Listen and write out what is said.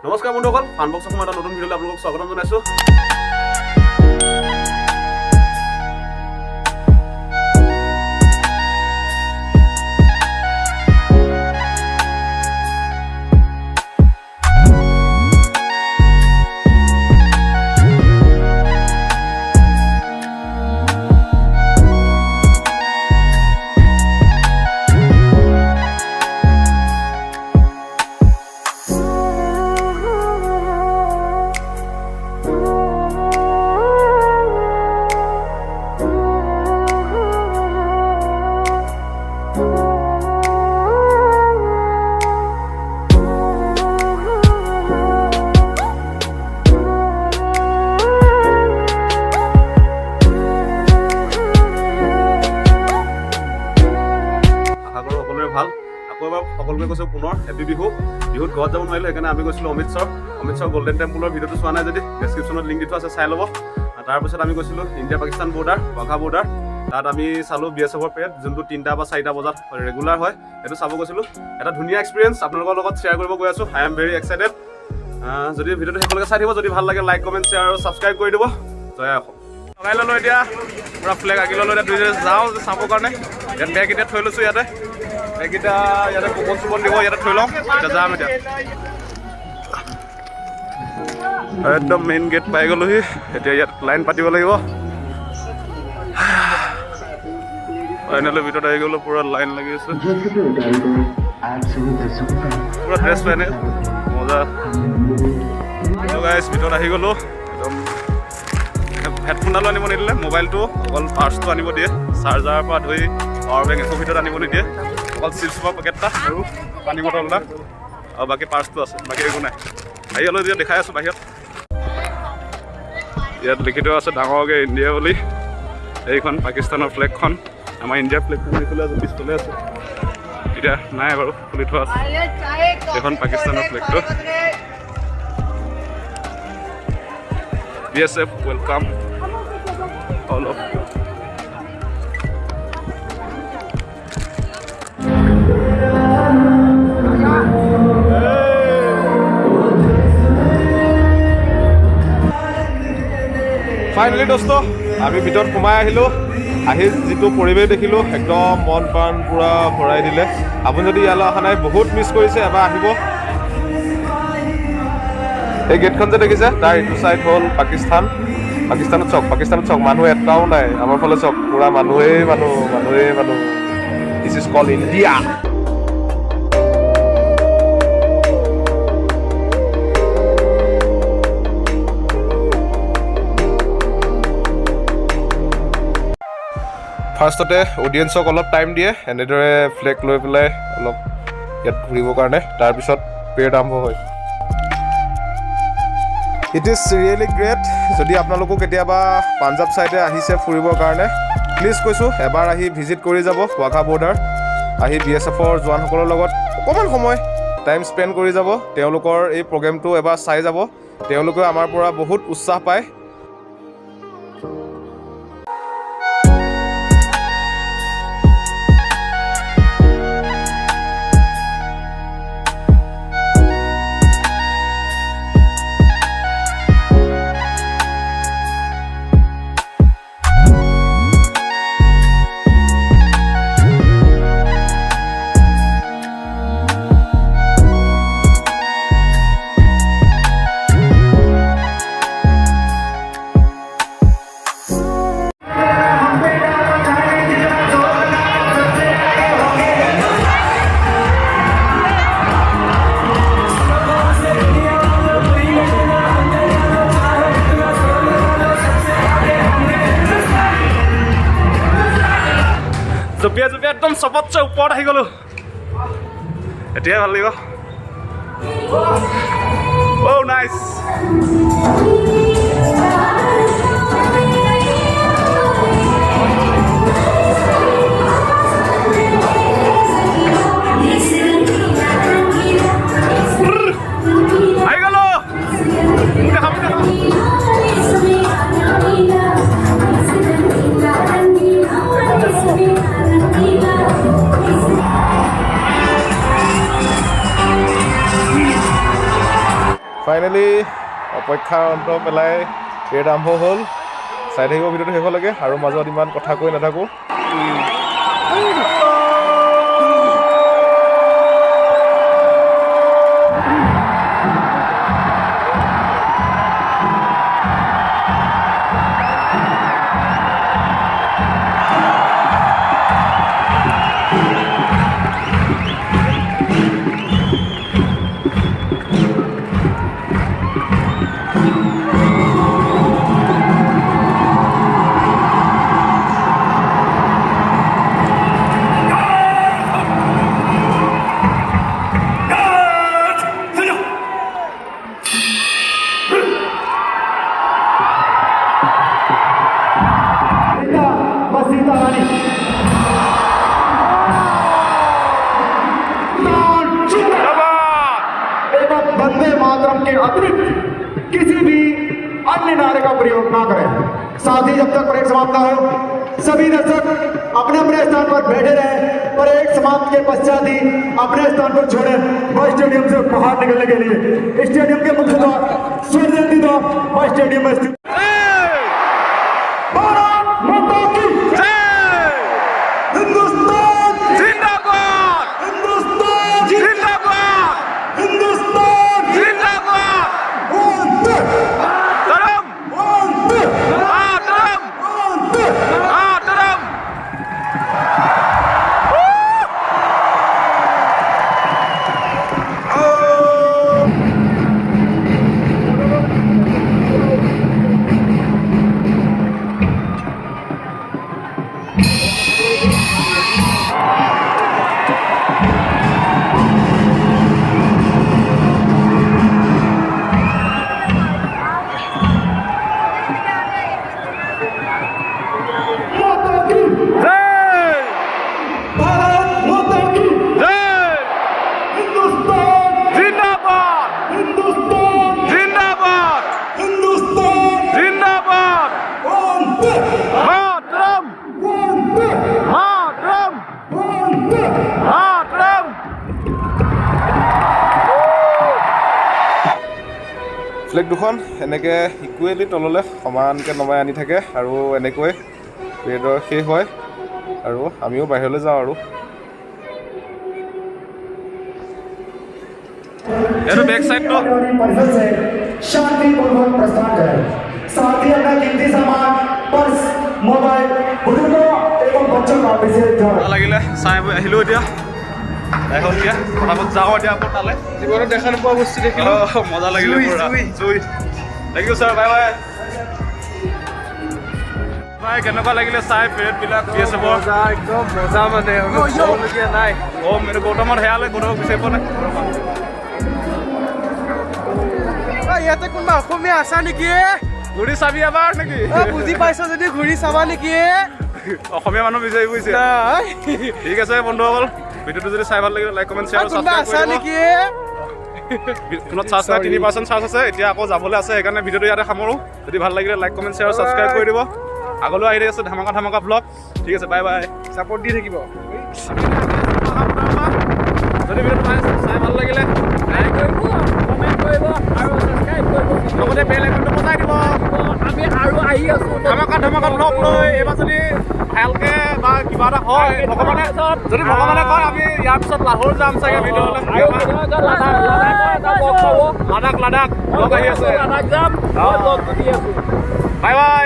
নমস্কাৰ বন্ধুসকল, ফানবক্সৰ সময়ত এটা নতুন ভিডিঅ'লৈ আপোনালোকক স্বাগতম জনাইছোঁ। ভাল আকৌ এবাৰ সকলোকে কৈছোঁ পুনৰ হেপী বিহু। বিহুত ঘৰত যাব নোৱাৰিলোঁ, সেইকাৰণে আমি গৈছিলোঁ অমৃতসৰ গল্ডেন টেম্পলৰ ভিডিঅ'টো চোৱা নাই যদি ডেছক্ৰিপশ্যনত লিংক দি থোৱা আছে, চাই ল'ব। তাৰপিছত আমি গৈছিলোঁ India Pakistan border, Wagah border. তাত আমি চালোঁ BSFৰ পেৰেড, যোনটো 3টা বা 4টা বজাত ৰেগুলাৰ হয়, সেইটো চাব গৈছিলোঁ। এটা ধুনীয়া এক্সপিৰিয়েঞ্চ আপোনালোকৰ লগত শ্বেয়াৰ কৰিব গৈ আছোঁ। I am very excited. যদি ভিডিঅ'টো শেষলৈকে চাই দিব, যদি ভাল লাগে লাইক কমেণ্ট শ্বেয়াৰ আৰু ছাবস্ক্ৰাইব কৰি দিব। জয় অসম। লগাই ল'লোঁ এতিয়া, পূৰা ফ্লেগ আঁকি ল'লোঁ। এতিয়া দুই যাওঁ চাবৰ কাৰণে। ইয়াত বেগ এতিয়া থৈ লৈছোঁ, ইয়াতে বেগকেইটা ইয়াতে কুপন চুপন দিব, ইয়াতে থৈ লওঁ। এতিয়া যাম এতিয়া, একদম মেইন গেট পাই গ'লোহি। এতিয়া ইয়াত লাইন পাতিব লাগিব। ফাইনেলি ভিতৰত আহি গ'লো, পূৰা লাইন লাগি আছে, পূৰা ড্ৰেছ পেনে মজা। গাইজ ভিতৰত আহি গ'লো। একদম হেডফোনডালো আনিব নিদিলে, মোবাইলটো অকল পাৰ্চটো আনিব দিয়ে, চাৰ্জাৰৰ পৰা ধৰি পাৱাৰ বেংক একো ভিতৰত আনিব নিদিয়ে। অকল চিপছৰ পেকেটটা আৰু পানী বটল এটা আৰু বাকী পাৰ্চটো আছে, বাকী একো নাই। আহি অলপ এতিয়া দেখাই আছোঁ বাহিৰত। ইয়াত লিখি থোৱা আছে ডাঙৰকৈ ইণ্ডিয়া বুলি। এইখন পাকিস্তানৰ ফ্লেগখন, আমাৰ ইণ্ডিয়াৰ ফ্লেগখন খুলি আছে, পিছফালে আছে। এতিয়া নাই বাৰু, খুলি থোৱা আছে। এইখন পাকিস্তানৰ ফ্লেগটো। BSF welcome all of you. Finally দোস্ত, আমি ভিতৰত সোমাই আহিলোঁ। আহি যিটো পৰিৱেশ দেখিলোঁ, একদম মন প্ৰাণ পূৰা ভৰাই দিলে। আপুনি যদি ইয়ালৈ অহা নাই, বহুত মিছ কৰিছে, এবাৰ আহিব। এই গেটখন যে দেখিছে, তাৰ এইটো ছাইড হ'ল পাকিস্তানত চাওক মানুহ এটাও নাই। আমাৰ ফালে চাওক, পূৰা মানুহেই মানুহ। This is call India. ফাৰ্ষ্টতে অডিয়েঞ্চক অলপ টাইম দিয়ে, এনেদৰে ফ্লেগ লৈ পেলাই অলপ ইয়াত ঘূৰিবৰ কাৰণে। তাৰপিছত পেৰেড আৰম্ভ হয়। It is really great. যদি আপোনালোকো কেতিয়াবা পাঞ্জাৱ ছাইডে আহিছে ফুৰিবৰ কাৰণে, প্লিজ কৈছোঁ এবাৰ আহি ভিজিট কৰি যাব ৱাঘা বৰ্ডাৰ। আহি BSFৰ জোৱানসকলৰ লগত অকণমান সময় টাইম স্পেণ্ড কৰি যাব। তেওঁলোকৰ এই প্ৰগ্ৰেমটো এবাৰ চাই যাব। তেওঁলোকেও আমাৰ পৰা বহুত উৎসাহ পায়। জপিয়াই একদম চবতছে ওপৰত আহি গ'লো। এতিয়াই ভাল লাগিব। অ' নাইচ। আহি গ'লো। ফাইনেলি অপেক্ষাৰ অন্ত পেলাই ৰেড আৰম্ভ হ'ল চাই থাকিব ভিডিঅ'টো শেষলৈকে আৰু মাজত ইমান কথা কৈ নাথাকোঁ वंदे मातरम के अतिरिक्त किसी भी अन्य नारे का प्रयोग ना करें। साथ ही जब तक परेड समाप्त ना हो सभी दर्शक अपने अपने स्थान पर बैठे रहे। परेड समाप्त के पश्चात ही अपने स्थान पर छोड़ें बस स्टेडियम से बाहर निकलने के लिए। स्टेडियम के मुख्य द्वार सूर्यजयंती द्वार बस स्टेडियम में स्थित ফ্লেগ দুখন এনেকৈ ইকুৱেলি তললৈ সমানকৈ নমাই আনি থাকে আৰু এনেকৈ পেৰেডৰ শেষ হয় আৰু আমিও বাহিৰলৈ যাওঁ আৰু এইটো বেক সাইডটো परिसर से शांतिपूर्वक प्रस्थान करें। साथ ही अपना कीमती सामान पर्स मोबाइल बुजुर्गों एवं बच्चों का विशेष ध्यान লাগিলে চাই বৈ আহিলোঁ এতিয়া এখন এতিয়া ফটাফট যাওঁ এতিয়া আকৌ তালৈ জীৱনত দেখা নোপোৱা বস্তু দেখিলোঁ মজা লাগিলে পুৰা জুই thank you sir bye bye ভাই কেনেকুৱা লাগিলে চাই পেৰেডবিলাক BSF-ৰ একদম মজা মানে ক'বলগীয়া নাই এইটো গৌতমত হেয়ালৈ গৌতমক বিচাৰি পোৱা নাই ইয়াতে কোনোবা অসমীয়া আছা নেকি ঘূৰি চাবি এবাৰ নেকি বুজি পাইছ যদি ঘূৰি চাবা নেকি অসমীয়া মানুহ বিচাৰি ফুৰিছে ঠিক আছে বন্ধুসকল ভিডিঅ'টো যদি চাই ভাল লাগিলে লাইক কমেণ্ট শ্বেয়াৰ কোনোবা আছা নেকি ফোনত চাৰ্জ নাই 3% চাৰ্জ আছে এতিয়া আকৌ যাবলৈ আছে সেইকাৰণে ভিডিঅ'টো ইয়াতে সামৰোঁ যদি ভাল লাগিলে লাইক কমেণ্ট শ্বেয়াৰ ছাবস্ক্ৰাইব কৰি দিব আগলৈ আহি আছে ধামাকা ধামাকা ব্লগ ঠিক আছে বাই বাই ছাপোৰ্ট দি থাকিব যদি ভিডিঅ'টো চাই ভাল লাগিলে লাইক কৰিব কমেণ্ট কৰিব আৰু ছাবস্ক্ৰাইব কৰিব লগতে বেল আইকনটো বজাই দিব আমি আৰু আহি আছো ধামাকা ধামাকা ব্লগ লৈ এইবাৰ যদি ভালকে বা কিবা এটা হয় ভগৱানে যদি ভগৱানে কয় আমি ইয়াৰ পিছত লাহোৰ যাম চাগে ভিডিঅ'লৈ লাডাখ ব্লগ আহি আছে বাই বাই